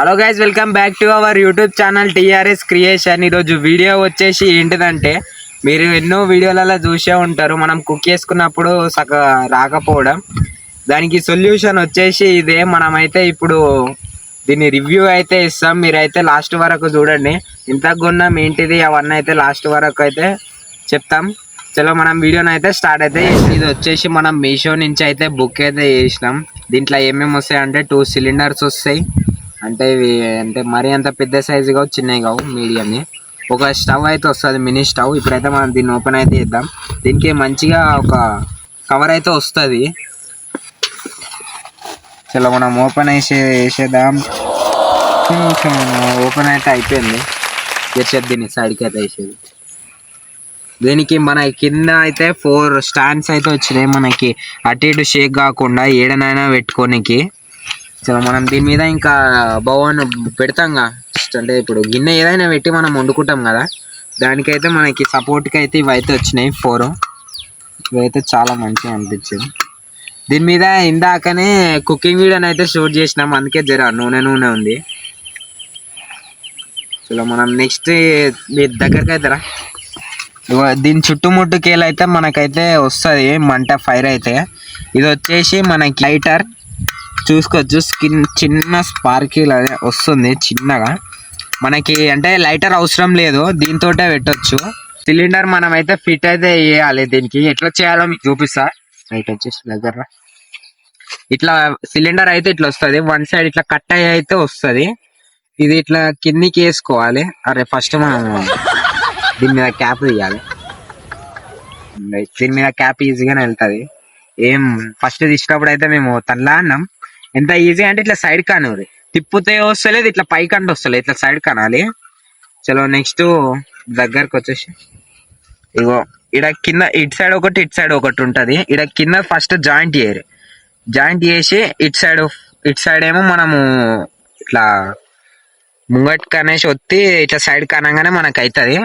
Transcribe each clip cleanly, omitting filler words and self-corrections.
Hello guys, welcome back to our YouTube channel TRS creation. ఈరోజు video వచ్చేసి ఏంటిదంటే, మీరు ఎన్నో వీడియోలలో చూసే ఉంటారు మనం కుక్ చేసుకున్నప్పుడు రాకపోవడం. దానికి సొల్యూషన్ వచ్చేసి ఇదే. మనమైతే ఇప్పుడు దీని రివ్యూ అయితే ఇస్తాం, మీరైతే లాస్ట్ వరకు చూడండి. ఇంతకు కొన్నాం ఏంటిది అవన్నీ అయితే లాస్ట్ వరకు అయితే చెప్తాం. చలో మనం వీడియోని అయితే స్టార్ట్ అయితే. ఇది వచ్చేసి మనం మీషో నుంచి అయితే బుక్ అయితే చేసినాం. దీంట్లో ఏమేమి వస్తాయి అంటే 2 సిలిండర్స్ వస్తాయి. అంటే ఇవి అంటే మరీ అంత పెద్ద సైజు కావు, చిన్నవి కావు, మీడియం. ఒక స్టవ్ అయితే వస్తుంది, మినీ స్టవ్. ఇప్పుడైతే మనం దీన్ని ఓపెన్ అయితే చేద్దాం. దీనికి మంచిగా ఒక కవర్ అయితే వస్తుంది. చలో మనం ఓపెన్ వేసేద్దాం. ఓపెన్ అయితే అయిపోయింది. చేసేది దీన్ని సైడ్కి అయితే వేసేది. దీనికి మన కింద అయితే 4 స్టాండ్స్ అయితే వచ్చినాయి, మనకి అటు ఇటు షేక్ కాకుండా ఏడనైనా పెట్టుకోనికి. సో మనం దీని మీద ఇంకా బౌన్ పెడతాంగా, అంటే ఇప్పుడు గిన్నె ఏదైనా పెట్టి మనం వండుకుంటాం కదా, దానికైతే మనకి సపోర్ట్కి అయితే ఇవైతే వచ్చినాయి 4. ఇవైతే చాలా మంచిగా అనిపించింది. దీని మీద ఇందాకనే కుకింగ్ వీడియోని అయితే షూట్ చేసినాం, అందుకే జర నూనె ఉంది. సో మనం నెక్స్ట్ మీ దగ్గరికి అయితే దీని చుట్టుముట్టుకేలు అయితే మనకైతే వస్తుంది మంట, ఫైర్ అయితే. ఇది వచ్చేసి మనకి లైటర్ చూసుకోవచ్చు, చిన్న స్పార్కిల్ అదే వస్తుంది చిన్నగా. మనకి అంటే లైటర్ అవసరం లేదు, దీంతో పెట్టొచ్చు. సిలిండర్ మనం అయితే ఫిట్ అయితే చేయాలి. దీనికి ఎట్లా చేయాలో మీకు చూపిస్తా. రైట్ వచ్చేసి దగ్గర ఇట్లా సిలిండర్ అయితే ఇట్లా వస్తుంది. వన్ సైడ్ ఇట్లా కట్ అయ్యి అయితే వస్తుంది. ఇది ఇట్లా కిందికి వేసుకోవాలి. అరే ఫస్ట్ మనం దీని మీద క్యాప్ తీయాలి. దీని మీద క్యాప్ ఈజీగానే వెళ్తుంది. ఏం ఫస్ట్ తీసినప్పుడు అయితే మేము తనలా అన్నాం. ఎంత ఈజీ అంటే ఇట్లా సైడ్ కానివ్వదు, తిప్పుతే వస్తలేదు, ఇట్లా పైకంటే వస్తలేదు, ఇట్లా సైడ్ కానాలి. చలో నెక్స్ట్ దగ్గరకు వచ్చేసి ఇగో ఇడ కింద ఇటు సైడ్ ఒకటి ఉంటుంది. ఇడ కింద ఫస్ట్ జాయింట్ చేసి ఇటు సైడ్ ఏమో మనము ఇట్లా ముంగట్ కనేసి వత్తి ఇట్లా సైడ్ కనగానే మనకు అవుతుంది.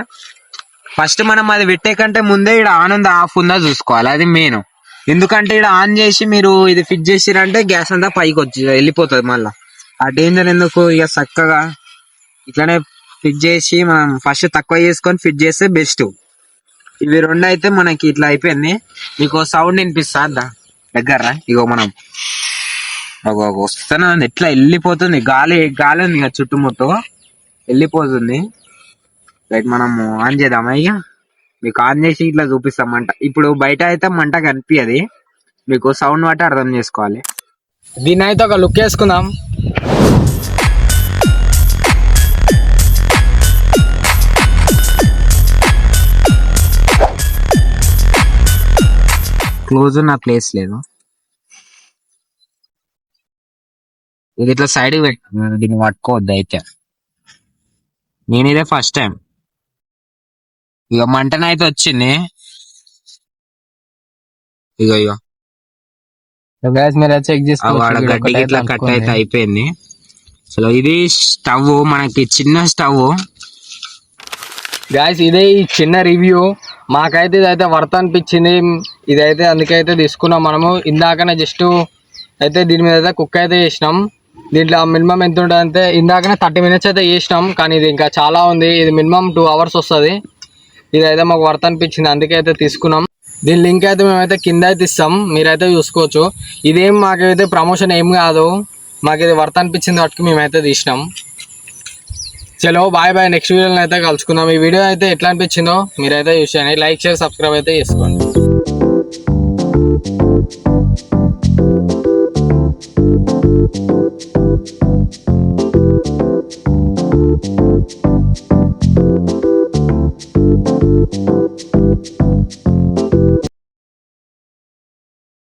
ఫస్ట్ మనం అది పెట్టే కంటే ముందే ఇక్కడ ఆన్ ఉందా ఆఫ్ ఉందా చూసుకోవాలి, అది మెయిన్. ఎందుకంటే ఇక్కడ ఆన్ చేసి మీరు ఇది ఫిట్ చేసిరంటే గ్యాస్ అంతా పైకి వచ్చి వెళ్ళిపోతుంది. మళ్ళీ ఆ డేంజర్ ఎందుకు, ఇక చక్కగా ఇట్లానే ఫిట్ చేసి మనం ఫస్ట్ తక్కువ చేసుకొని ఫిట్ చేస్తే బెస్ట్. ఇవి 2 అయితే మనకి ఇట్లా అయిపోయింది. మీకు సౌండ్ వినిపిస్తా దగ్గర. ఇగో మనం వస్తూనే ఉంది, ఇట్లా వెళ్ళిపోతుంది, గాలి ఉంది ఇక చుట్టుముట్టు వెళ్ళిపోతుంది. రైట్ మనం ఆన్ చేద్దామా? ఇక మీకు ఆన్ చేసి ఇట్లా చూపిస్తాం మంట. ఇప్పుడు బయట అయితే మంట కనిపించదు, మీకు సౌండ్ బట్టి అర్థం చేసుకోవాలి. దీన్ని అయితే ఒక లుక్ వేసుకుందాం. క్లోజ్ ఉన్న ప్లేస్ లేదు, ఇది ఇట్లా సైడ్కి పెట్టు, దీన్ని పట్టుకోవద్దు. అయితే నేను ఇదే ఫస్ట్ టైం. ఇక మంటనైతే వచ్చింది. ఇగో మీరు చెక్ చేసుకోవాలి, గడ్డికి ఇట్లా కట్ అయితే అయిపోయింది. అసలు ఇది స్టవ్, మనకి చిన్న స్టవ్. గాయస్ ఇదే ఈ చిన్న రివ్యూ. మాకైతే ఇదైతే వర్త్ అనిపించింది. ఇదైతే అందుకైతే తీసుకున్నాం మనము. ఇందాకనే జస్ట్ అయితే దీని మీద అయితే కుక్ అయితే చేసినాం. దీంట్లో మినిమం ఎంత ఉంటుంది అంటే ఇందాకనే 30 minutes అయితే చేసినాం, కానీ ఇది ఇంకా చాలా ఉంది. ఇది మినిమం 2 hours వస్తుంది. ఇదైతే మాకు వర్త్ అనిపించింది, అందుకే అయితే తీసుకున్నాం. దీని లింక్ అయితే మేమైతే కింద అయితే ఇస్తాం, మీరైతే చూసుకోవచ్చు. ఇదేం మాకైతే ప్రమోషన్ ఏం కాదు, మాకు ఇది వర్త్ అనిపించింది వాటికి మేమైతే తీసినాం. చలో బాయ్. నెక్స్ట్ వీడియోలో అయితే కలుసుకుందాం. ఈ వీడియో అయితే ఎట్లా అనిపించిందో మీరైతే చూసేయండి. లైక్ షేర్ సబ్స్క్రైబ్ అయితే చేసుకోండి.